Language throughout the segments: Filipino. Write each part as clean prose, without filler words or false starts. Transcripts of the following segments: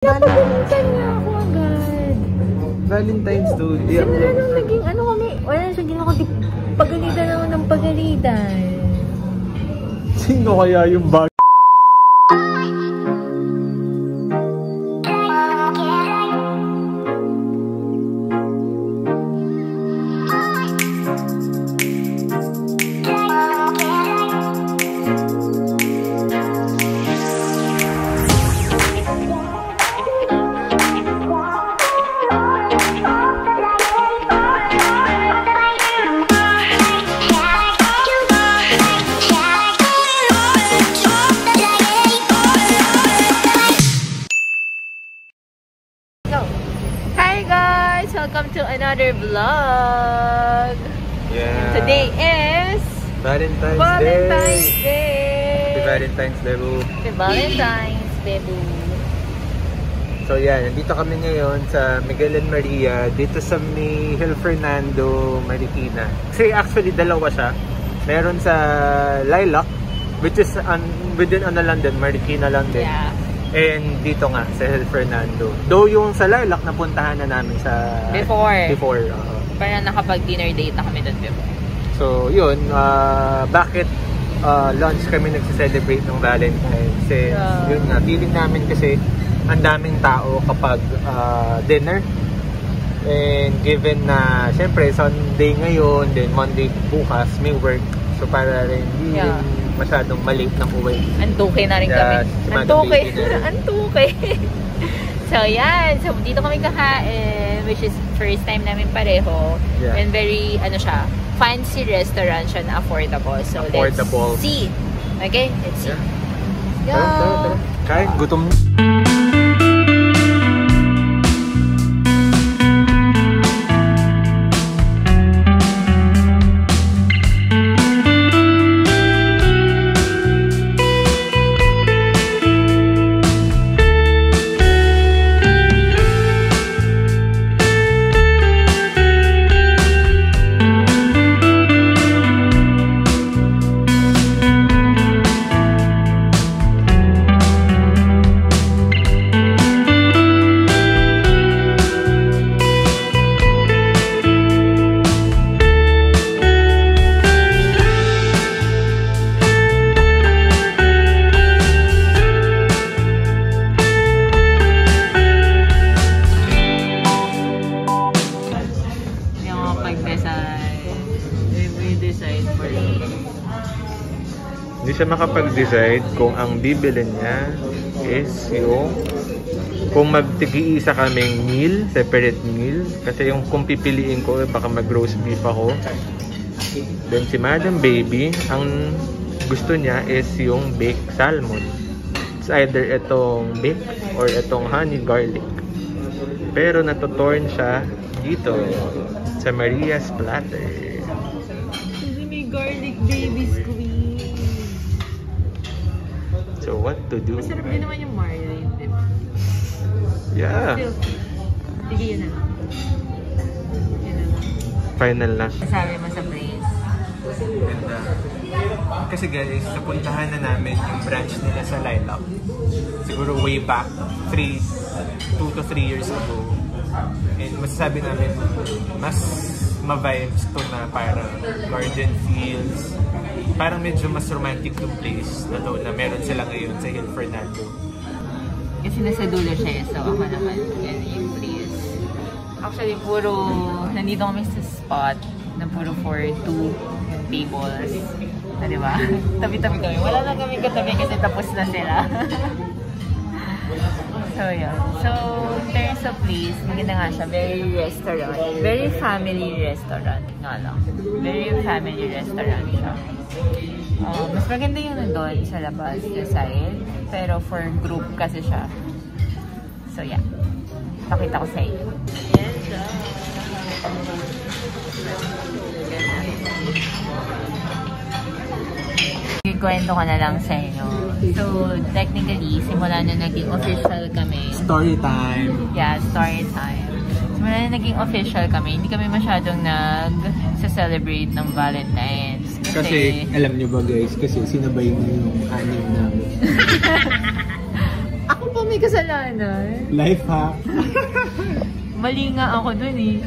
Napagalitan niya ako agad. Valentine's Day. Anong naging ano kami? Wala na siya ginawa kundi pagalitan ako ng pagalitan. Sino kaya yung bag? Welcome to another vlog. Yeah. Today is Valentine's Day. Happy Valentine's Day, boo. Happy Valentine's Day, boo. So yeah, nandito kami ngayon sa Miguel and Maria, dito sa Hill Fernando, Marikina. Kasi actually dalawa siya. Meron sa Lilac, which is within London, Marikina lang din. Yeah. And dito nga sa Hill Fernando. Though yung sa Lilac napuntahan na namin sa before. Parang nakapag-dinner date na kami doon before. So yun, bakit lunch kami nagse-celebrate ng Valentine's? Yun nga, feeling namin kasi ang daming tao kapag dinner. And given na syempre Sunday ngayon, then Monday bukas may work. So para rin hindi masyadong malate ng uwi. Antuke na rin kami. Antuke. So yan. So dito kami kakain, which is first time namin pareho. Yeah. And very, fancy restaurant siya na affordable. So affordable. Let's see. Okay? Let's see. Yeah. Tara. Kain, gutom. Hindi siya makapag-decide kung ang bibilin niya is yung kung magtigi-isa kaming meal, separate meal. Kasi yung kung pipiliin ko, baka mag-roast beef ako. Then si Madam Baby, ang gusto niya is yung baked salmon. It's either itong baked or itong honey garlic. Pero natutorn siya dito sa Maria's Platter. Kasi may garlic baby squeeze. So what to do? Masarap din naman yung margarine, diba? Yeah. Sige, yun na lang. Final na. Sabi mo sa place. Ganda. Kasi guys, napuntahan na namin yung branch nila sa Lilac. Siguro way back 2 to 3 years ago. And masasabi namin, mas ma-vibes to na parang garden fields. Parang medyo mas romantic yung place na doon na meron sila ngayon sa Hill Fernando. Kasi nasa dulo siya, so ako naman yan yung place. Actually, nandito kami sa spot na puro for 2 tables. Diba? Tabi-tabi kami. Wala na kami katabi kasi tapos na sila. So, yun. So, in terms of place, maganda nga siya. Very restaurant. Very family restaurant nga lang. Very family restaurant siya. Mas maganda yung nandun sa labas, sa side. Pero for group kasi siya. So, yeah. Pakita ko sa inyo. Yes, siya. Kwento ko na lang sa inyo. So, technically, simula na naging official kami. Story time. Yeah, story time. Simula na naging official kami, hindi kami masyadong nag-celebrate ng Valentine's. Kasi, alam niyo ba guys, kasi sinabay mo yung anim namin. Ako pa may kasalanan? Life hack. Mali nga ako dun eh.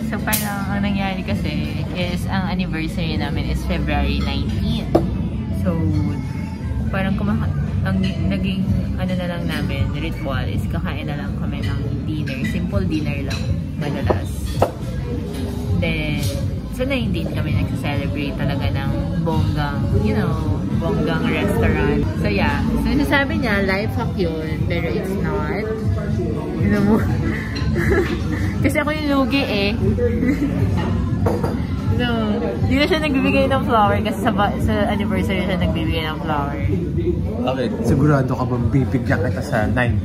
So parang ang nangyari kasi is ang anniversary namin is February 19. So parang ang naging ano na lang namin, ritual is kakain na lang kami ng dinner. Simple dinner lang madalas. Then so 19 kami nagsa-celebrate talaga ng bonggang, you know, bonggang restaurant. So yeah, so nasabi niya, life hack yun, pero it's not. You know, kasi ako yung lugi eh. No, hindi na siya nagbibigay ng flower kasi sa anniversary siya nagbibigay ng flower. Okay, sigurado ka bang bibigyan kita sa 19?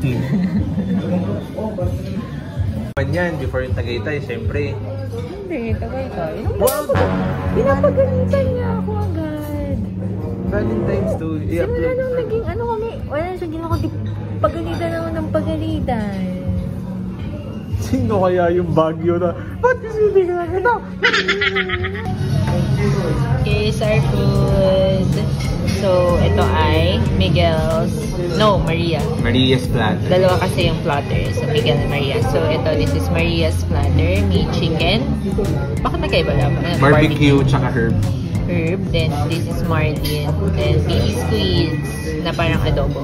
Yan, before yung Tagaytay, syempre. Hindi, Tagaytay. Wow! Pinapagalitan niya ako agad. Valentine's to Simula nung naging ano kami, wala siya ginawa ko, pagalitan naman ng pagalitan. Sino kaya yung Baguio na, ba't hindi ka na kita? Here's our food. So, ito ay Maria's platter. Dalawa kasi yung platter. So, Miguel and Maria. So, ito, this is Maria's platter. May chicken. Bakit magkaiba lang? Barbecue, tsaka herb. Then, this is Martin. Then, baby squids na parang adobo.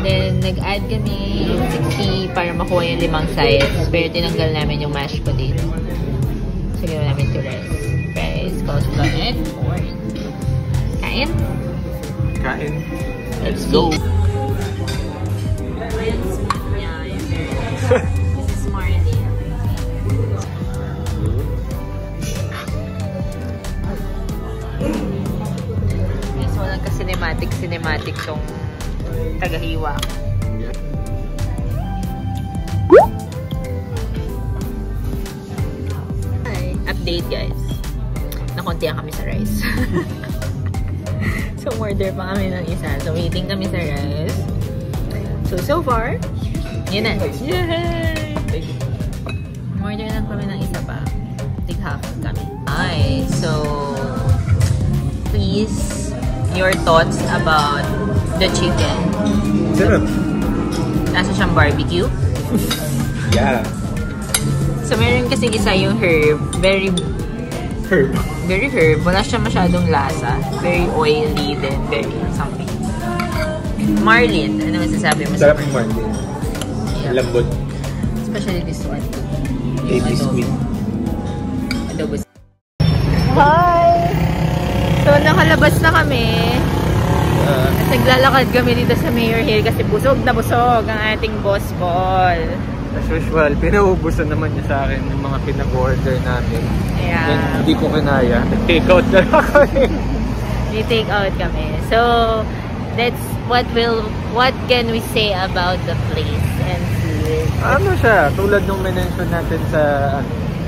Then, nag-add kami 60 para makuha yung 5 sides. Pero tinanggal namin yung mashed potato. So, ginawa namin to rice, coleslaw, and corn. Kain? Kain. Let's go! Ayan, sweet niya. This is Martin. Yes, walang ka-cinematic tong tagahiwa. Hi. Update guys. Nakontihan kami sa rice. So order pa kami ng isa. So waiting kami sa rice. So far, yun na. Yay! Order lang kami ng isa pa. Take half kami. Ay, so please, your thoughts about the chicken. Sarap. Nasa siyang barbecue. Yeah. So meron kasi isa yung herb. Very herb. Wala siya masyadong lasa. Very oily then very something. Marlin, ano masasabi mo? Sarap yung Marlin. Yeah. Lambot. Especially this one. Baby squid. Adobo. Hi! So nakalabas na kami. At naglalakad kami dito sa Mayor Hill kasi busog na busog ang ating boss Paul. As usual, pinaubusan naman niya sa akin yung mga pinag-order natin. Yeah. And hindi ko kinaya. Nag-take out na lang kami. Take out kami. So, that's what can we say about the place and food? Ano siya? Tulad nung mention natin sa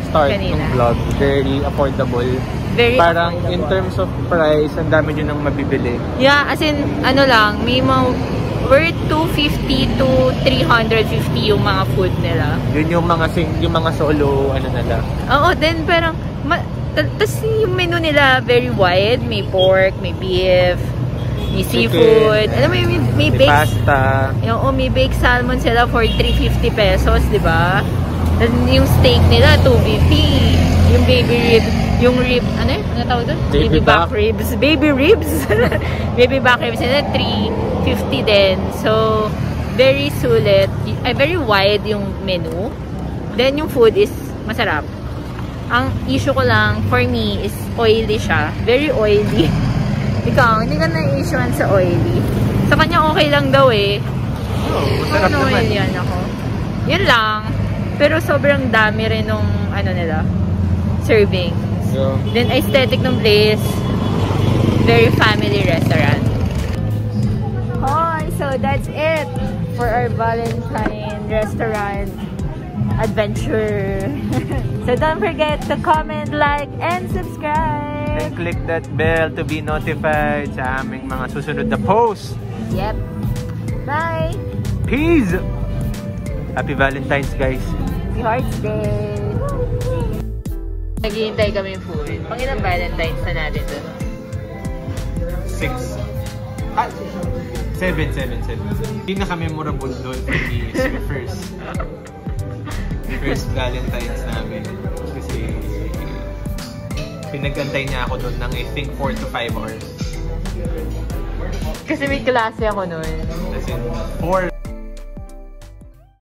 start Kanina. ng vlog. Very affordable. Very Parang affordable. in terms of price, ang dami nyo nang mabibili. Yeah, as in, ano lang, may mga worth 250 to 350 yung mga food nila. Yun yung mga solo, ano nila. Oo, then parang, tapos yung menu nila very wide. May pork, may beef, may seafood. Alam mo, may baked pasta. Oo, may baked salmon sila for 350 pesos, di ba? Then yung steak nila, 250. Yung baby rib, yung rib, ano tawag doon? Baby back ribs. Baby ribs. Baby back ribs nila, 350 din. So, very sulit. Very wide yung menu. Then, yung food is masarap. Ang issue ko lang, for me, is oily siya. Very oily. Ikaw, hindi ka na-issuean sa oily. Sa kanya, okay lang daw eh. Masarap naman. Yan ako. Yun lang. Pero sobrang dami rin nung, ano nila, servings. So, Then, aesthetic ng place. Very family restaurant. Hi! So, that's it for our Valentine restaurant adventure. So, don't forget to comment, like, and subscribe. then click that bell to be notified sa aming mga susunod na post. Yep. Bye! Peace! Happy Valentine's, guys! Happy Hearts Day! Naghihintay kami food. Pang ilang Valentine's na natin doon? 6. 7. Pinaka-memorable doon for me is yung first Valentine's namin. Kasi pinag-antay niya ako doon ng I think 4 to 5 hours. Kasi may klase ako nun. As in, 4